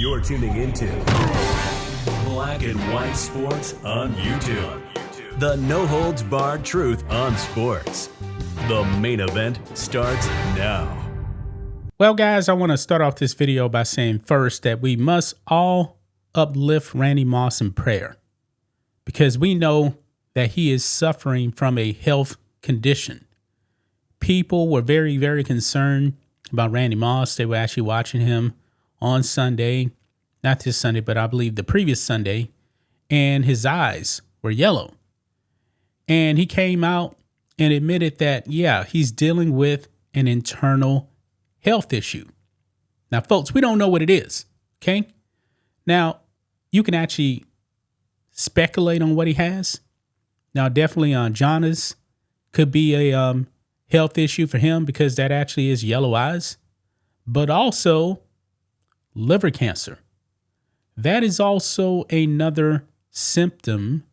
You're tuning into Black and White Sports on YouTube. The no-holds-barred truth on sports. The main event starts now. Well, guys, I want to start off this video by saying first that we must all uplift Randy Moss in prayer because we know that he is suffering from a health condition. People were very, very concerned about Randy Moss. They were actually watching him on Sunday, not this Sunday, but I believe the previous Sunday, and his eyes were yellow. And he came out and admitted that, yeah, he's dealing with an internal health issue. Now, folks, we don't know what it is, okay? Now, you can actually speculate on what he has. Now, definitely jaundice could be a health issue for him because that actually is yellow eyes, but also liver cancer. That is also another symptom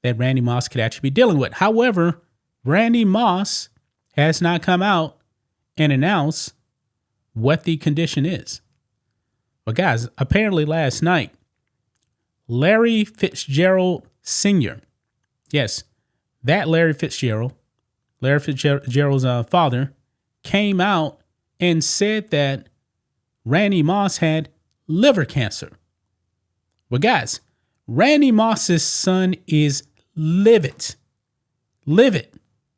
that Randy Moss could actually be dealing with. However, Randy Moss has not come out and announced what the condition is. But guys, apparently last night, Larry Fitzgerald Sr., yes, that Larry Fitzgerald's father, came out and said that Randy Moss had liver cancer. Well, guys, Randy Moss's son is livid.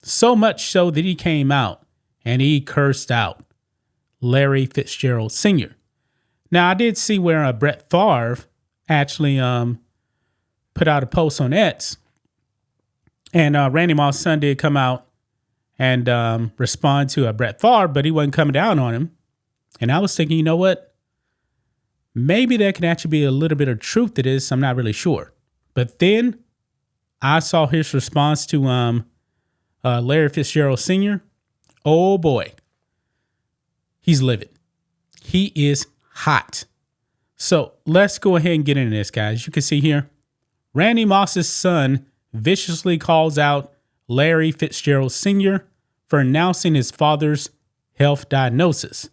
So much so that he came out and he cursed out Larry Fitzgerald Sr. Now, I did see where Brett Favre actually put out a post on X, and Randy Moss's son did come out and respond to Brett Favre, but he wasn't coming down on him. And I was thinking, you know what? Maybe there can actually be a little bit of truth to this. I'm not really sure. But then I saw his response to Larry Fitzgerald Sr. Oh, boy. He's livid. He is hot. So let's go ahead and get into this, guys. You can see here, Randy Moss's son viciously calls out Larry Fitzgerald Sr. for announcing his father's health diagnosis.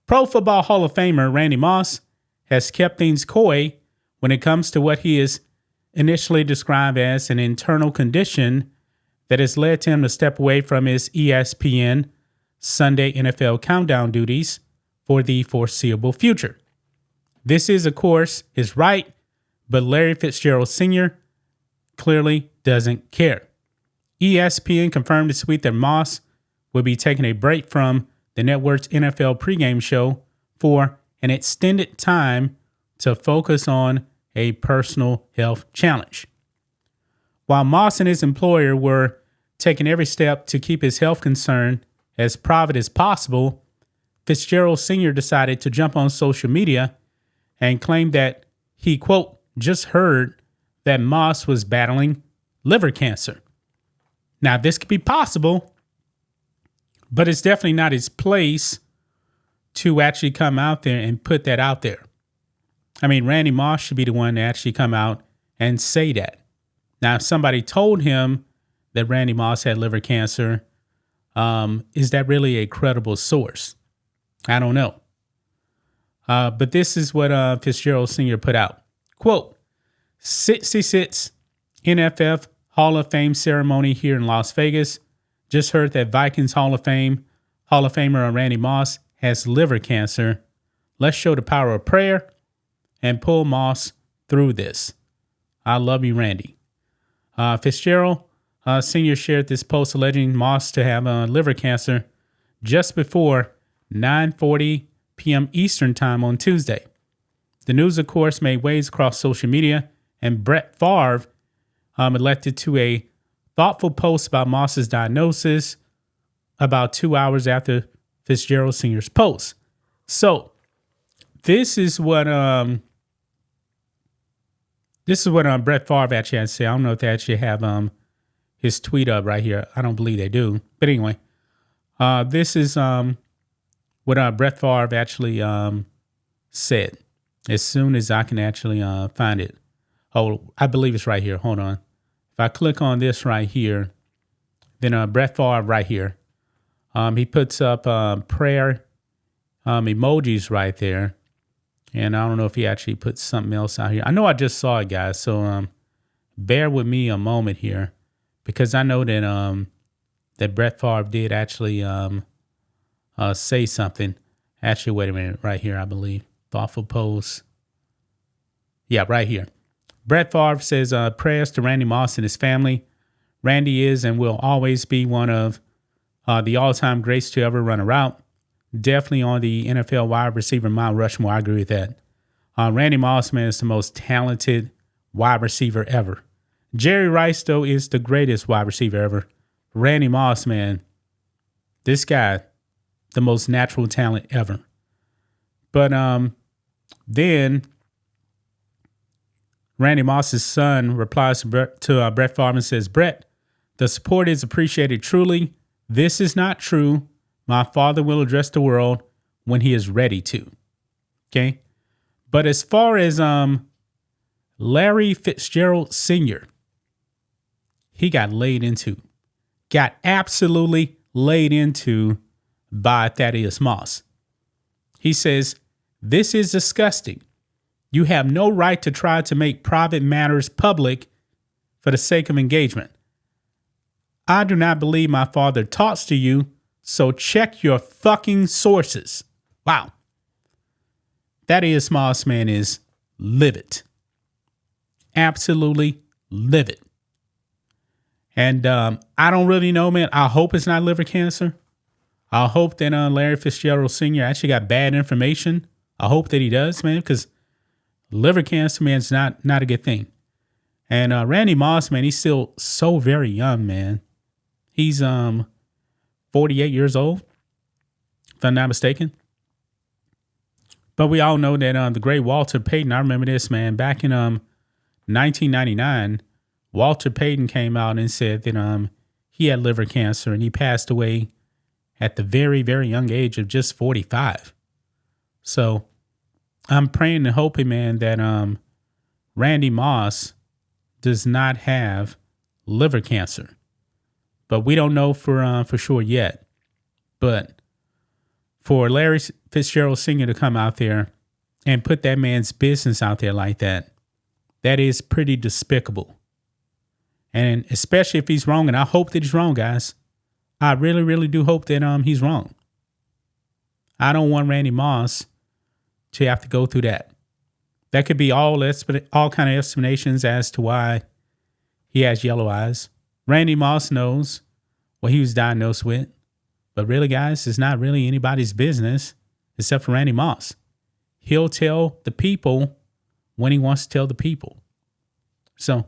Pro Football Hall of Famer Randy Moss has kept things coy when it comes to what he is initially described as an internal condition that has led to him to step away from his ESPN Sunday NFL countdown duties for the foreseeable future. This is, of course, his right, but Larry Fitzgerald Sr. clearly doesn't care. ESPN confirmed this week that Moss will be taking a break from the network's NFL pregame show for an extended time to focus on a personal health challenge. While Moss and his employer were taking every step to keep his health concern as private as possible, Fitzgerald Sr. decided to jump on social media and claim that he, quote, just heard that Moss was battling liver cancer. Now, this could be possible, but it's definitely not his place to actually come out there and put that out there. I mean, Randy Moss should be the one to actually come out and say that. Now, if somebody told him that Randy Moss had liver cancer, is that really a credible source? I don't know. But this is what Fitzgerald Sr. put out. Quote, 66 NFL Hall of Fame ceremony here in Las Vegas. Just heard that Vikings Hall of Famer Randy Moss has liver cancer. Let's show the power of prayer and pull Moss through this. I love you, Randy. Fitzgerald Sr. shared this post alleging Moss to have liver cancer just before 9:40 p.m. Eastern time on Tuesday. The news, of course, made waves across social media, and Brett Favre elected to a thoughtful post about Moss's diagnosis about 2 hours after Fitzgerald Sr.'s post. So this is what Brett Favre actually had to say. I don't know if they actually have his tweet up right here. I don't believe they do. But anyway, this is what Brett Favre actually said. As soon as I can actually find it. Oh, I believe it's right here. Hold on. If I click on this right here, then Brett Favre right here, he puts up prayer emojis right there. And I don't know if he actually put something else out here. I know I just saw it, guys. So bear with me a moment here, because I know that that Brett Favre did actually say something. Actually, wait a minute. Right here, I believe. Thoughtful post. Yeah, right here. Brett Favre says prayers to Randy Moss and his family. Randy is and will always be one of the all-time greats to ever run a route. Definitely on the NFL wide receiver Mount Rushmore. I agree with that. Randy Moss, man, is the most talented wide receiver ever. Jerry Rice, though, is the greatest wide receiver ever. Randy Moss, man, this guy, the most natural talent ever. But then Randy Moss's son replies to Brett Favre and says, Brett, the support is appreciated truly. This is not true. My father will address the world when he is ready to. Okay. But as far as Larry Fitzgerald Sr., he got absolutely laid into by Thaddeus Moss. He says, this is disgusting. You have no right to try to make private matters public for the sake of engagement. I do not believe my father talks to you, so check your fucking sources. Wow. Thaddeus Moss, man, is livid. Absolutely livid. And I don't really know, man. I hope it's not liver cancer. I hope that Larry Fitzgerald Sr. actually got bad information. I hope that he does, man, because liver cancer, man, is not a good thing. And Randy Moss, man, he's still so very young, man. He's 48 years old, if I'm not mistaken. But we all know that the great Walter Payton, I remember this, man, back in 1999, Walter Payton came out and said that he had liver cancer and he passed away at the very, very young age of just 45. So I'm praying and hoping, man, that Randy Moss does not have liver cancer. But we don't know for sure yet. But for Larry Fitzgerald Sr. to come out there and put that man's business out there like that, that is pretty despicable. And especially if he's wrong, and I hope that he's wrong, guys. I really, really do hope that he's wrong. I don't want Randy Moss to have to go through that. That could be all kind of explanations as to why he has yellow eyes. Randy Moss knows what he was diagnosed with. But really, guys, it's not really anybody's business except for Randy Moss. He'll tell the people when he wants to tell the people. So,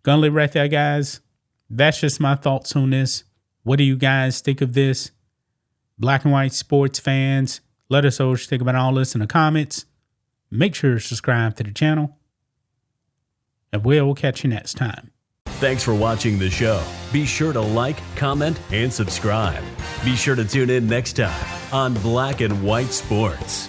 gonna leave right there, guys. That's just my thoughts on this. What do you guys think of this? Black and white sports fans, let us know what you think about all this in the comments. Make sure to subscribe to the channel. And we'll catch you next time. Thanks for watching the show. Be sure to like, comment, and subscribe. Be sure to tune in next time on Black and White Sports.